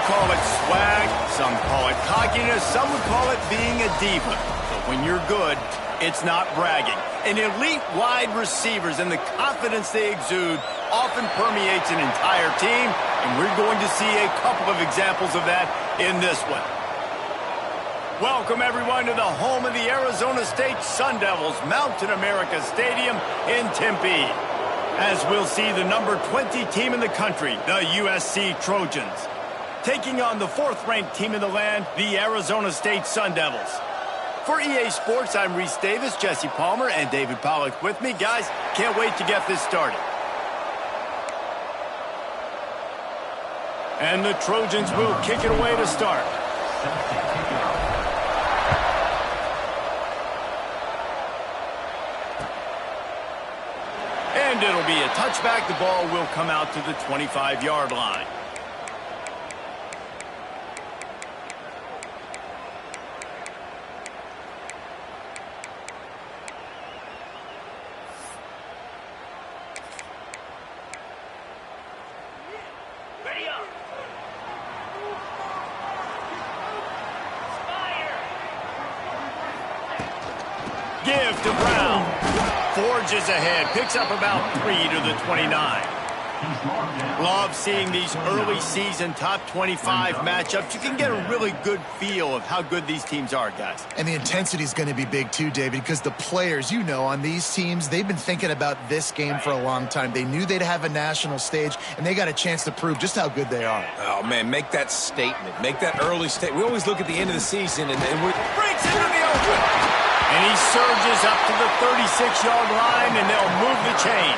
call it swag, some call it cockiness, some would call it being a diva. But when you're good, it's not bragging. And elite wide receivers and the confidence they exude often permeates an entire team, and we're going to see a couple of examples of that in this one. Welcome, everyone, to the home of the Arizona State Sun Devils, Mountain America Stadium in Tempe. As we'll see the number 20 team in the country, the USC Trojans, taking on the 4th-ranked team in the land, the Arizona State Sun Devils. For EA Sports, I'm Reese Davis, Jesse Palmer, and David Pollack with me. Guys, can't wait to get this started. And the Trojans will kick it away to start. And it'll be a touchback. The ball will come out to the 25-yard line. Give to Brown. Forges ahead. Picks up about 3 to the 29. Love seeing these early season top 25 matchups. You can get a really good feel of how good these teams are, guys. And the intensity is going to be big too, David, because the players, you know, on these teams, they've been thinking about this game for a long time. They knew they'd have a national stage, and they got a chance to prove just how good they are. Oh, man, make that statement. Make that early statement. We always look at the end of the season, and we... Breaks into the open. And he surges up to the 36-yard line, and they'll move the chain.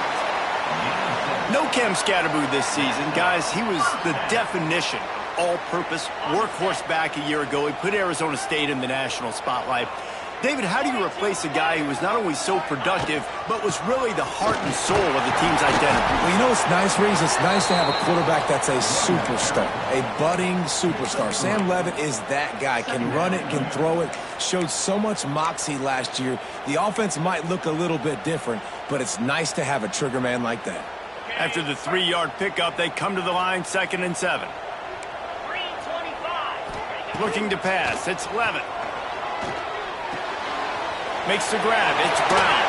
No Cam Scatterboo this season, guys. He was the definition, all-purpose workhorse back a year ago. He put Arizona State in the national spotlight. David, how do you replace a guy who was not only so productive, but was really the heart and soul of the team's identity? Well, you know what's nice, Reese? It's nice to have a quarterback that's a superstar, a budding superstar. Sam Levitt is that guy. Can run it, can throw it, showed so much moxie last year. The offense might look a little bit different, but it's nice to have a trigger man like that. After the 3-yard pickup, they come to the line, 2nd and 7. Looking to pass, it's Levitt. Makes the grab, it's Brown.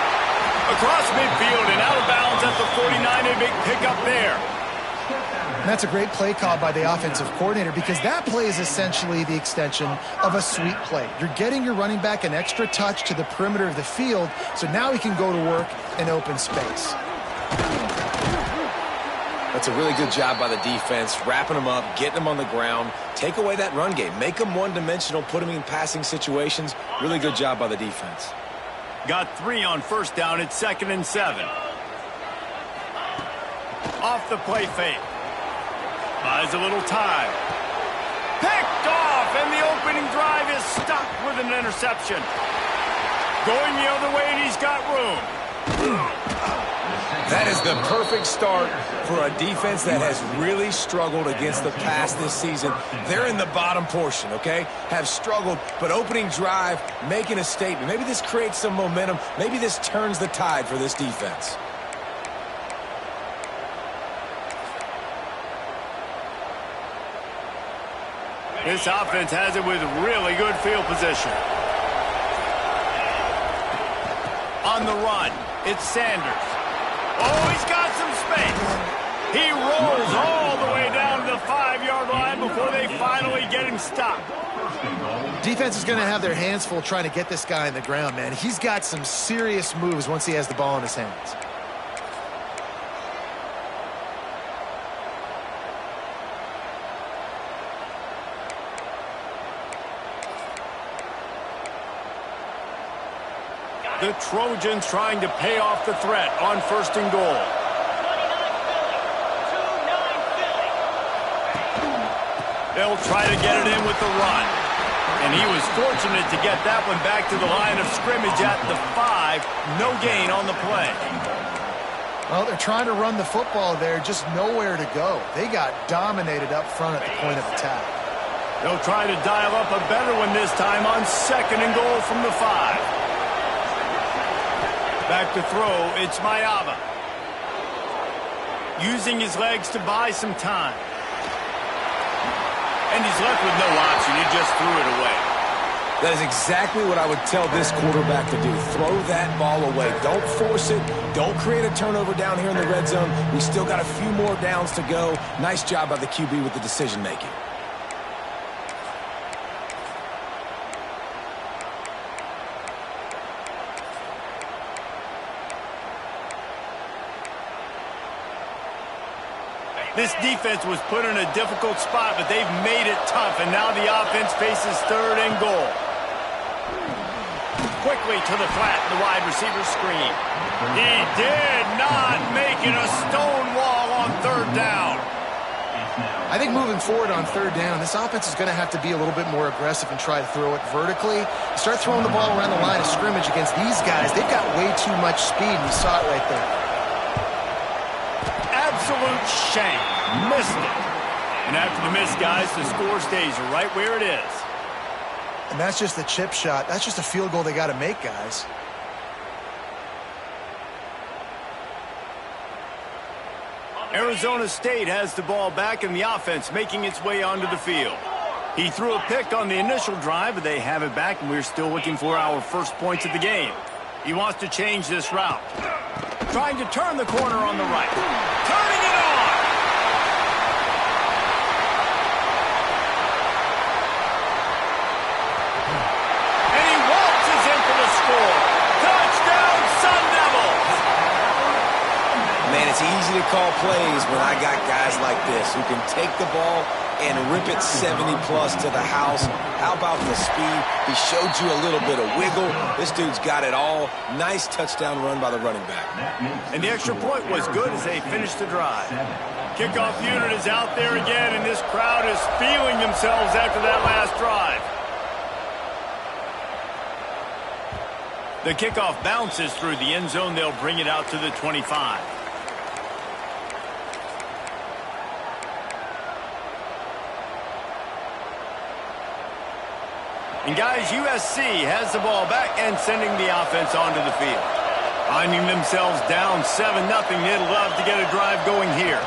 Across midfield and out of bounds at the 49, a big pickup there. And that's a great play call by the offensive coordinator, because that play is essentially the extension of a sweep play. You're getting your running back an extra touch to the perimeter of the field, so now he can go to work in open space. That's a really good job by the defense, wrapping them up, getting them on the ground, take away that run game, make them one-dimensional, put them in passing situations. Really good job by the defense. Got 3 on 1st down. It's 2nd and 7. Off the play fake. Buys a little time. Picked off, and the opening drive is stopped with an interception. Going the other way, and he's got room. That is the perfect start for a defense that has really struggled against the pass this season. They're in the bottom portion, okay? Have struggled, but opening drive, making a statement. Maybe this creates some momentum. Maybe this turns the tide for this defense. This offense has it with really good field position. On the run, it's Sanders. Oh, he's got some space. He rolls all the way down to the 5-yard line before they finally get him stopped. Defense is going to have their hands full trying to get this guy on the ground, man. He's got some serious moves once he has the ball in his hands. The Trojans trying to pay off the threat on 1st and goal. They'll try to get it in with the run. And he was fortunate to get that one back to the line of scrimmage at the 5. No gain on the play. Well, they're trying to run the football there, just nowhere to go. They got dominated up front at the point of attack. They'll try to dial up a better one this time on 2nd and goal from the 5. Back to throw, it's Mayava. Using his legs to buy some time. And he's left with no option. He just threw it away. That is exactly what I would tell this quarterback to do. Throw that ball away. Don't force it. Don't create a turnover down here in the red zone. We still got a few more downs to go. Nice job by the QB with the decision-making. This defense was put in a difficult spot, but they've made it tough, and now the offense faces 3rd and goal. Quickly to the flat, the wide receiver screen. He did not make it a stone wall on 3rd down. I think moving forward on 3rd down, this offense is going to have to be a little bit more aggressive and try to throw it vertically. Start throwing the ball around the line of scrimmage against these guys. They've got way too much speed, and you saw it right there. Absolute shank. Missed it. And after the miss, guys, the score stays right where it is. And that's just a chip shot. That's just a field goal they got to make, guys. Arizona State has the ball back in the offense, making its way onto the field. He threw a pick on the initial drive, but they have it back, and we're still looking for our first points of the game. He wants to change this route. Trying to turn the corner on the right. Turning it on! And he waltzes in for the score. Touchdown, Sun Devils! Man, it's easy to call plays when I got guys like this who can take the ball and rip it 70-plus to the house. How about the speed? He showed you a little bit of wiggle. This dude's got it all. Nice touchdown run by the running back. And the extra point was good as they finished the drive. Kickoff unit is out there again, and this crowd is feeling themselves after that last drive. The kickoff bounces through the end zone. They'll bring it out to the 25. And guys, USC has the ball back and sending the offense onto the field. Finding themselves down 7-0, they'd love to get a drive going here.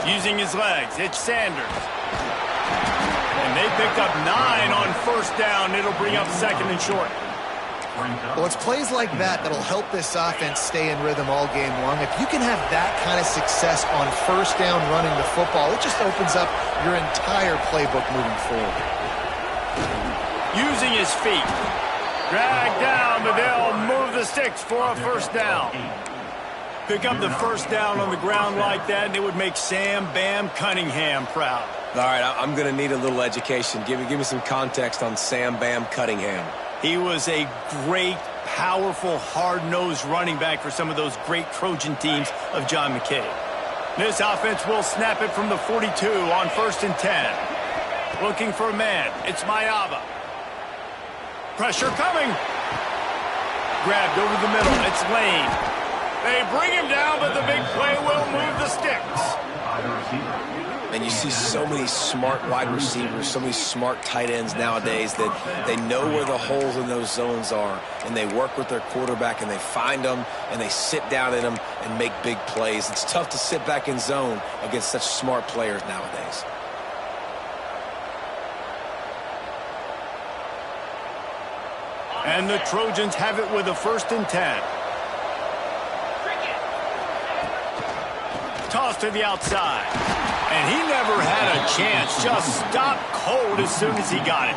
Using his legs, it's Sanders. And they picked up 9 on 1st down. It'll bring up 2nd and short. Well, it's plays like that that'll help this offense stay in rhythm all game long. If you can have that kind of success on 1st down running the football, it just opens up your entire playbook moving forward. Using his feet. Drag down, but they'll move the sticks for a 1st down. Pick up the 1st down on the ground like that, and it would make Sam Bam Cunningham proud. All right, I'm going to need a little education. Give me some context on Sam Bam Cunningham. He was a great, powerful, hard-nosed running back for some of those great Trojan teams of John McKay. This offense will snap it from the 42 on 1st and 10. Looking for a man. It's Mayava. Pressure coming. Grabbed over the middle. It's Lane. They bring him down, but the big play will move the sticks. And you see so many smart wide receivers, so many smart tight ends nowadays that they know where the holes in those zones are, and they work with their quarterback, and they find them, and they sit down in them and make big plays. It's tough to sit back in zone against such smart players nowadays. And the Trojans have it with a 1st and 10. Toss to the outside. And he never had a chance. Just stopped cold as soon as he got it.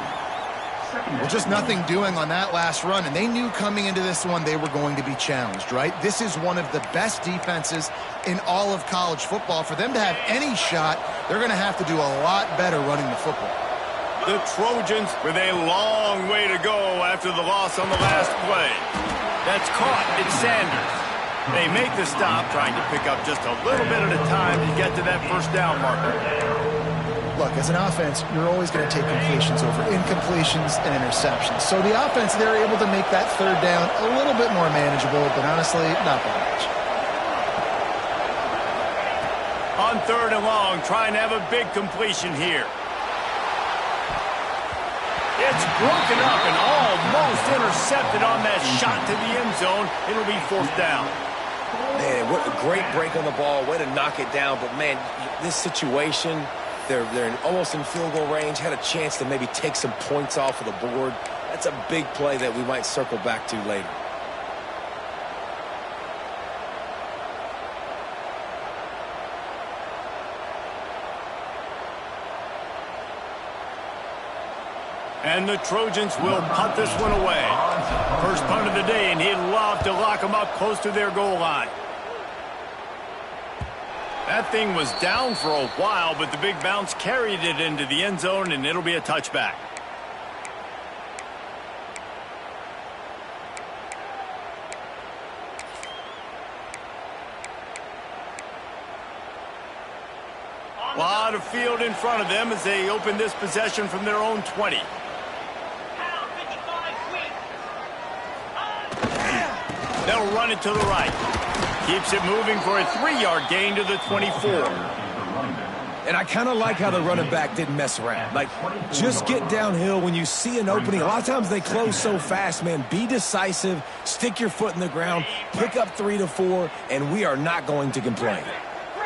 Well, just nothing doing on that last run, and they knew coming into this one they were going to be challenged, right? This is one of the best defenses in all of college football. For them to have any shot, they're going to have to do a lot better running the football. The Trojans with a long way to go after the loss on the last play. That's caught. It's Sanders. They make the stop, trying to pick up just a little bit at a time to get to that 1st down marker. Look, as an offense, you're always going to take completions over incompletions and interceptions. So the offense, they're able to make that 3rd down a little bit more manageable, but honestly, not that much. On 3rd and long, trying to have a big completion here. It's broken up and almost intercepted on that shot to the end zone. It'll be 4th down. Man, what a great break on the ball. Way to knock it down. But, man, this situation, They're almost in field goal range, had a chance to maybe take some points off of the board. That's a big play that we might circle back to later. And the Trojans will punt this one away. First punt of the day, and he'd love to lock them up close to their goal line. That thing was down for a while, but the big bounce carried it into the end zone, and it'll be a touchback. A lot of field in front of them as they open this possession from their own 20. They'll run it to the right. Keeps it moving for a 3-yard gain to the 24. And I kind of like how the running back didn't mess around. Like, just get downhill when you see an opening. A lot of times they close so fast, man. Be decisive, stick your foot in the ground, pick up 3 to 4, and we are not going to complain.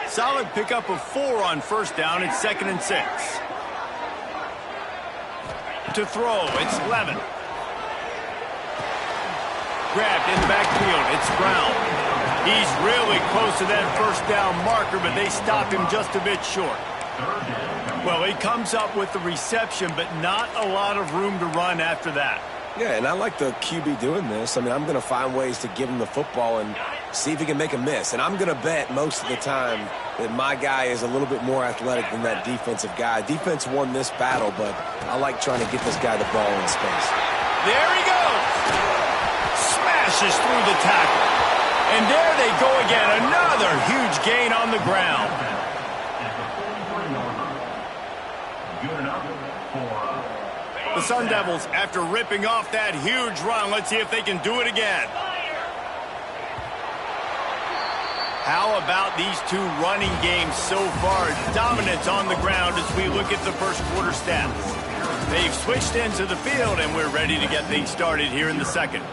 Solid pickup of 4 on first down. It's 2nd and 6. To throw, it's Levin. Grabbed in the backfield, it's Brown. He's really close to that first down marker, but they stop him just a bit short. Well, he comes up with the reception, but not a lot of room to run after that. Yeah, and I like the QB doing this. I mean, I'm going to find ways to give him the football and see if he can make a miss. And I'm going to bet most of the time that my guy is a little bit more athletic than that defensive guy. Defense won this battle, but I like trying to get this guy the ball in space. There he goes! Smashes through the tackle. And there they go again. Another huge gain on the ground. The Sun Devils, after ripping off that huge run, let's see if they can do it again. How about these two running games so far? Dominance on the ground as we look at the first quarter stats. They've switched into the field, and we're ready to get things started here in the second.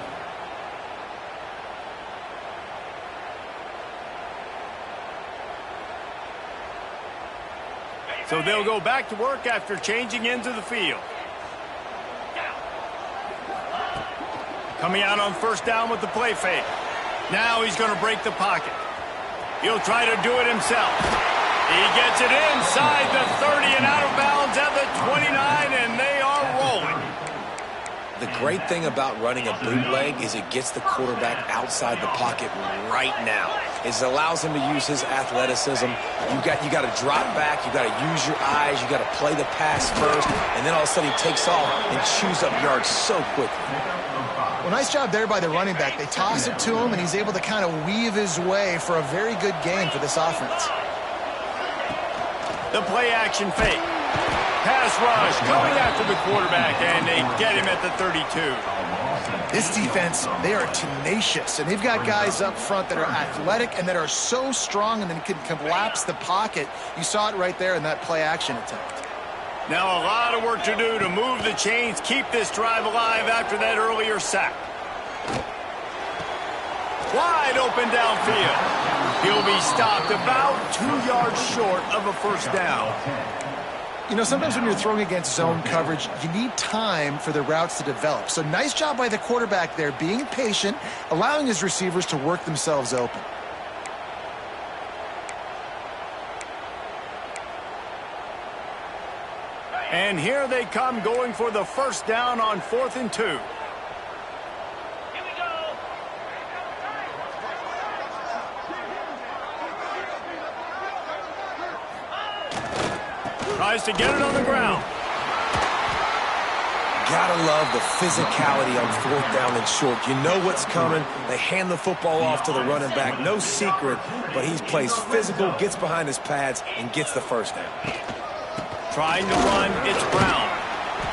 So they'll go back to work after changing into the field. Coming out on first down with the play fake. Now he's going to break the pocket. He'll try to do it himself. He gets it inside the 30 and out of bounds at the 29, and they are rolling. The great thing about running a bootleg is it gets the quarterback outside the pocket right now. It allows him to use his athleticism. You got to drop back. You got to use your eyes. You got to play the pass first, and then all of a sudden he takes off and chews up yards so quickly. Well, nice job there by the running back. They toss it to him, and he's able to kind of weave his way for a very good game for this offense. The play action fake. Pass rush coming after the quarterback, and they get him at the 32. This defense, they are tenacious, and they've got guys up front that are athletic and that are so strong and then can collapse the pocket. You saw it right there in that play action attempt. Now a lot of work to do to move the chains, keep this drive alive after that earlier sack. Wide open downfield. He'll be stopped about 2 yards short of a first down. You know, sometimes when you're throwing against zone coverage, you need time for the routes to develop. So nice job by the quarterback there, being patient, allowing his receivers to work themselves open. And here they come, going for the first down on 4th and 2. Tries to get it on the ground. Gotta love the physicality on 4th down and short. You know what's coming. They hand the football off to the running back. No secret, but he plays physical, gets behind his pads, and gets the first down. Trying to run, it's Brown.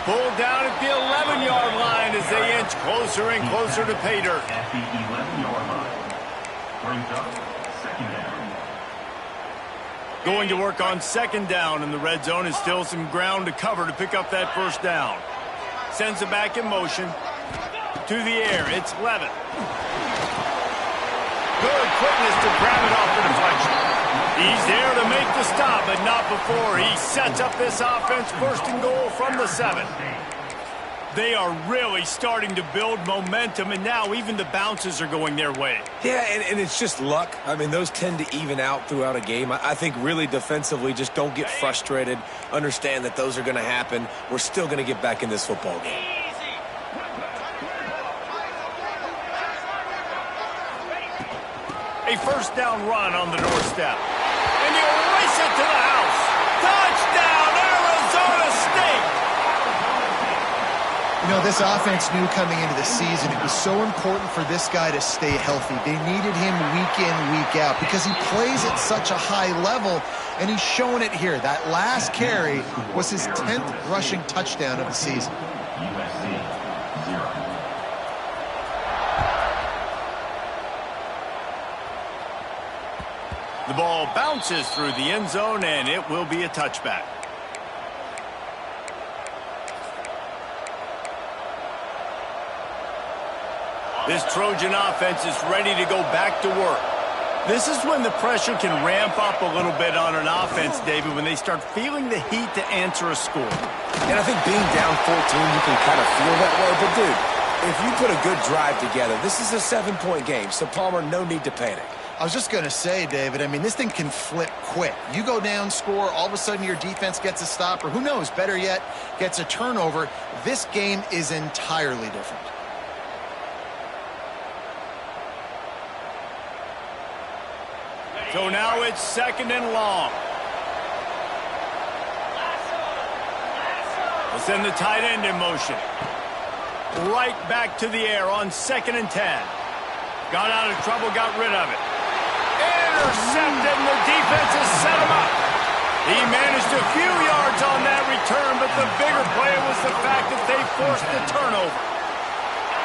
Pulled down at the 11-yard line as they inch closer and closer to pay dirt. At the 11-yard line. Brings up second down. Going to work on second down in the red zone, is still some ground to cover to pick up that first down. Sends it back in motion. To the air, it's Levin. Good quickness to grab it off the deflection. He's there to make the stop, but not before. He sets up this offense, first and goal from the 7. They are really starting to build momentum, and now even the bounces are going their way. Yeah, and it's just luck. I mean, those tend to even out throughout a game. I think really defensively, just don't get frustrated. Understand that those are going to happen. We're still going to get back in this football game. A first down run on the doorstep. And he'll race it to the house. Touchdown, Arizona State! You know, this offense knew coming into the season it was so important for this guy to stay healthy. They needed him week in, week out because he plays at such a high level, and he's showing it here. That last carry was his 10th rushing touchdown of the season. USC 0. The ball bounces through the end zone, and it will be a touchback. This Trojan offense is ready to go back to work. This is when the pressure can ramp up a little bit on an offense, David, when they start feeling the heat to answer a score. And I think being down 14, you can kind of feel that way. But, dude, if you put a good drive together, this is a 7-point game. So, Palmer, no need to panic. I was just going to say, David, I mean, this thing can flip quick. You go down, score, all of a sudden your defense gets a stop, or who knows, better yet, gets a turnover. This game is entirely different. So now it's second and long. We'll send the tight end in motion. Right back to the air on 2nd and 10. Got out of trouble, got rid of it. Intercepted, and the defense has set him up. He managed a few yards on that return, but the bigger play was the fact that they forced the turnover.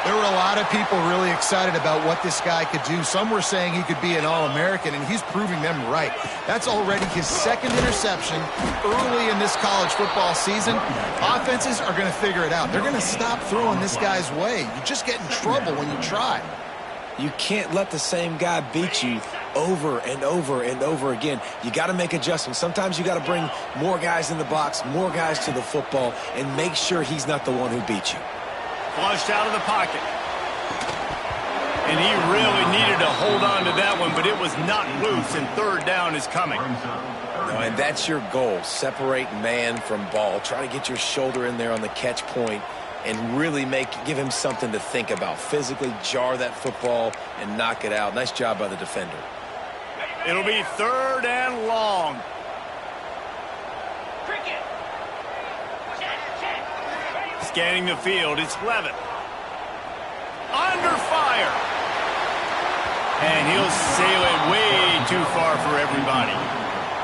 There were a lot of people really excited about what this guy could do. Some were saying he could be an All-American, and he's proving them right. That's already his 2nd interception early in this college football season. Offenses are going to figure it out. They're going to stop throwing this guy's way. You just get in trouble when you try. You can't let the same guy beat you over and over and over again. You got to make adjustments. Sometimes you got to bring more guys in the box, more guys to the football, and make sure he's not the one who beats you. Flushed out of the pocket. And he really needed to hold on to that one, but it was not loose, and 3rd down is coming. And that's your goal. Separate man from ball. Try to get your shoulder in there on the catch point and really give him something to think about. Physically jar that football and knock it out. Nice job by the defender. It'll be 3rd and long. Scanning the field, it's Levitt. Under fire. And he'll sail it way too far for everybody.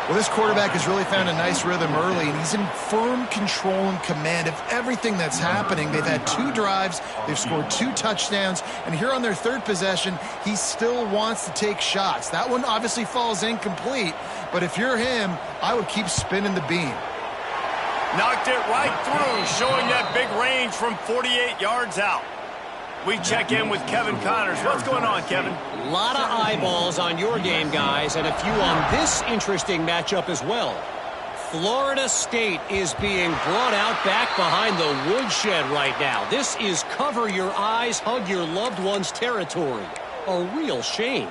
Well, this quarterback has really found a nice rhythm early, and he's in firm control and command of everything that's happening. They've had 2 drives, they've scored 2 touchdowns, and here on their 3rd possession, he still wants to take shots. That one obviously falls incomplete, but if you're him, I would keep spinning the beam. Knocked it right through, showing that big range from 48 yards out. We check in with Kevin Connors. What's going on, Kevin? A lot of eyeballs on your game, guys, and a few on this interesting matchup as well. Florida State is being brought out back behind the woodshed right now. This is cover your eyes, hug your loved ones territory. A real shame.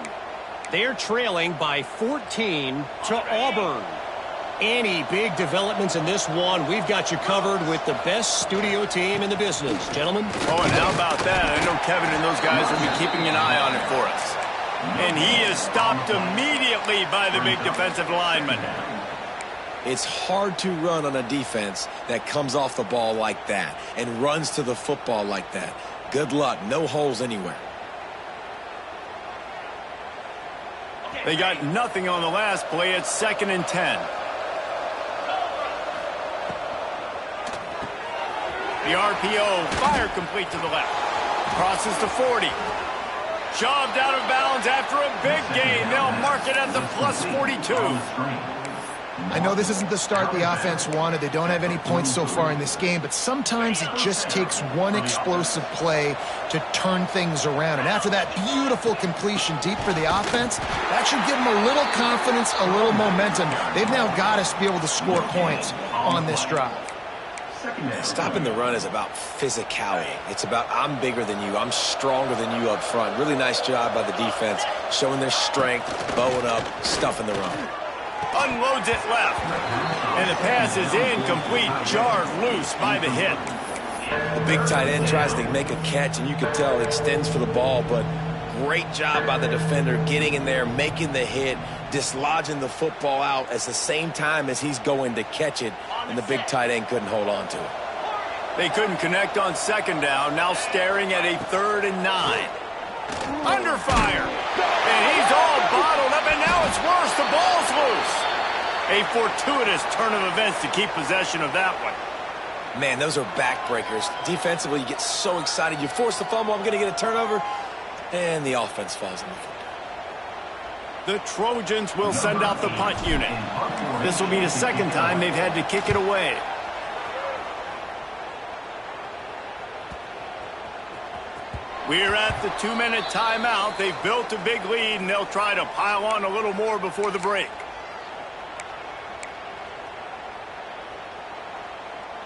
They're trailing by 14 to Auburn. Any big developments in this one, we've got you covered with the best studio team in the business. Gentlemen? Oh, and how about that? I know Kevin and those guys will be keeping an eye on it for us. And he is stopped immediately by the big defensive lineman. It's hard to run on a defense that comes off the ball like that and runs to the football like that. Good luck. No holes anywhere. They got nothing on the last play. It's 2nd and 10. The RPO, fire complete to the left. Crosses to 40. Shoved out of bounds after a big gain. They'll mark it at the +42. I know this isn't the start the offense wanted. They don't have any points so far in this game, but sometimes it just takes one explosive play to turn things around. And after that beautiful completion deep for the offense, that should give them a little confidence, a little momentum. They've now got us to be able to score points on this drive. Stopping the run is about physicality. It's about I'm bigger than you, I'm stronger than you up front. Really nice job by the defense, showing their strength, bowing up, stuffing the run. Unloads it left. And the pass is incomplete, jarred loose by the hit. The big tight end tries to make a catch, and you can tell extends for the ball, but great job by the defender getting in there, making the hit, dislodging the football out at the same time as he's going to catch it, and the big tight end couldn't hold on to it. They couldn't connect on second down, now staring at a 3rd and 9. Under fire. And he's all bottled up, and now it's worse. The ball's loose. A fortuitous turn of events to keep possession of that one. Man, those are backbreakers. Defensively, you get so excited. You force the fumble, I'm going to get a turnover, and the offense falls in the foot. The Trojans will send out the punt unit. This will be the second time they've had to kick it away. We're at the 2-minute timeout. They've built a big lead, and they'll try to pile on a little more before the break.